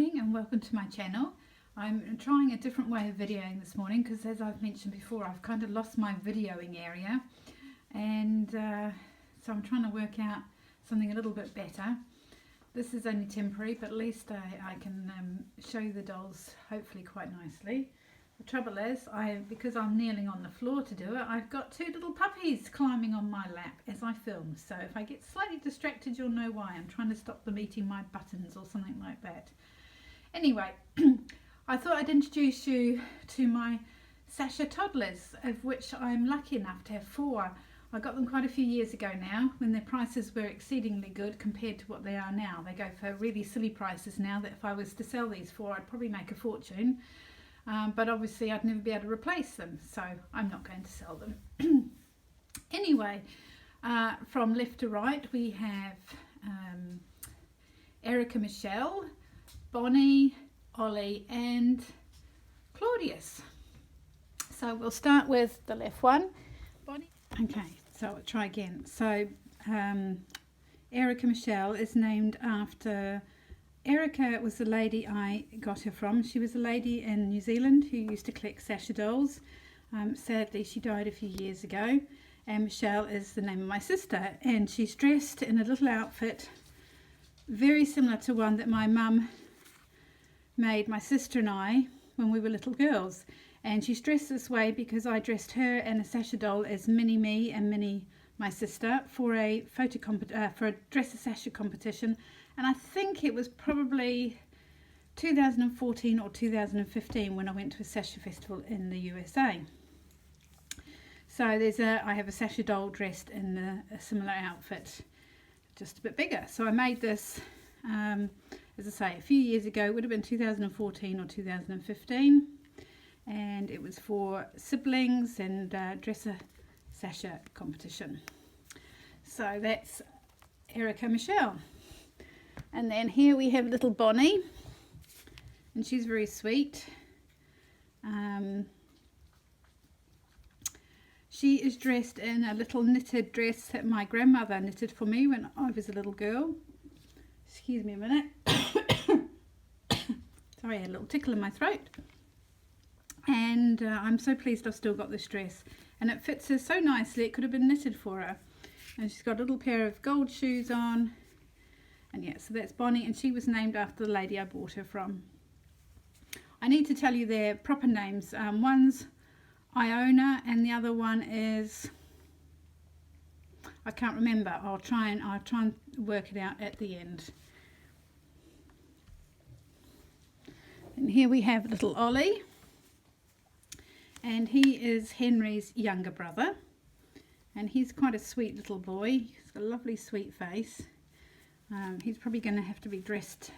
morning and welcome to my channel. I'm trying a different way of videoing this morning because, as I've mentioned before, I've kind of lost my videoing area, and so I'm trying to work out something a little bit better. This is only temporary, but at least I can show you the dolls hopefully quite nicely. The trouble is, because I'm kneeling on the floor to do it, I've got two little puppies climbing on my lap as I film. So if I get slightly distracted, you'll know why. I'm trying to stop them eating my buttons or something like that. Anyway, I thought I'd introduce you to my Sasha Toddlers, of which I'm lucky enough to have 4. I got them quite a few years ago now, when their prices were exceedingly good compared to what they are now. They go for really silly prices now, that if I was to sell these 4, I'd probably make a fortune. But obviously I'd never be able to replace them, so I'm not going to sell them. Anyway, from left to right we have Erica Michelle, Bonnie, Ollie and Claudius. So we'll start with the left one, Bonnie. Okay, so I'll try again. So Erica Michelle is named after... Erica was the lady I got her from. She was a lady in New Zealand who used to collect Sasha dolls. Sadly, she died a few years ago. And Michelle is the name of my sister. And she's dressed in a little outfit very similar to one that my mum made my sister and I when we were little girls. And she's dressed this way because I dressed her and a Sasha doll as Mini Me and Mini my sister for a Dress a Sasha competition. And I think it was probably 2014 or 2015 when I went to a Sasha festival in the USA. So I have a Sasha doll dressed in a similar outfit, just a bit bigger. So I made this, as I say, a few years ago. It would have been 2014 or 2015. And it was for siblings and Dress a Sasha competition. So that's Erica Michelle. And then here we have little Bonnie, and she's very sweet. She is dressed in a little knitted dress that my grandmother knitted for me when I was a little girl. Excuse me a minute. Sorry, I had a little tickle in my throat. And I'm so pleased I've still got this dress. And it fits her so nicely, it could have been knitted for her. And she's got a little pair of gold shoes on. And yeah, so that's Bonnie, and she was named after the lady I bought her from. I need to tell you their proper names. One's Iona, and the other one is, I can't remember. I'll try and work it out at the end. And here we have little Ollie, and he is Henry's younger brother, and he's quite a sweet little boy. He's got a lovely sweet face. He's probably going to have to be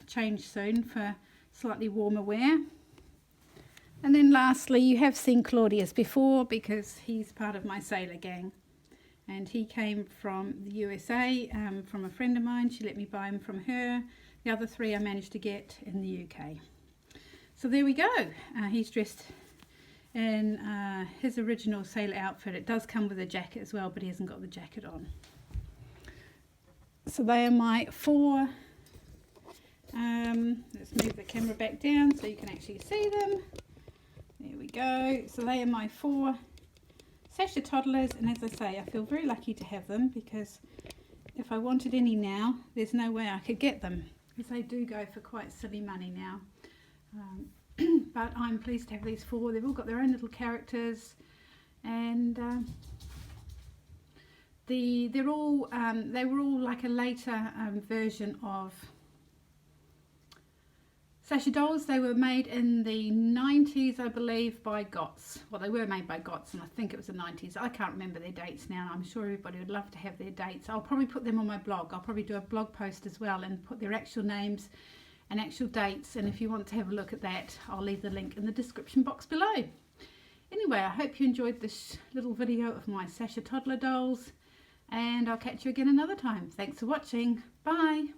changed soon for slightly warmer wear. And then lastly, you have seen Claudius before because he's part of my sailor gang. And he came from the USA, from a friend of mine. She let me buy him from her. The other 3 I managed to get in the UK. So there we go. He's dressed in his original sailor outfit. It does come with a jacket as well, but he hasn't got the jacket on. So they are my 4, let's move the camera back down so you can actually see them. There we go. So they are my 4 Sasha Toddlers, and as I say, I feel very lucky to have them because if I wanted any now, there's no way I could get them because they do go for quite silly money now. But I'm pleased to have these 4. They've all got their own little characters, and they were all like a later version of Sasha dolls. They were made in the 90s, I believe, by Gotts. Well, they were made by Gotts, and I think it was the 90s. I can't remember their dates now. I'm sure everybody would love to have their dates. I'll probably put them on my blog. I'll probably do a blog post as well and put their actual names and actual dates. And if you want to have a look at that, I'll leave the link in the description box below. Anyway, I hope you enjoyed this little video of my Sasha Toddler dolls. And I'll catch you again another time. Thanks for watching. Bye.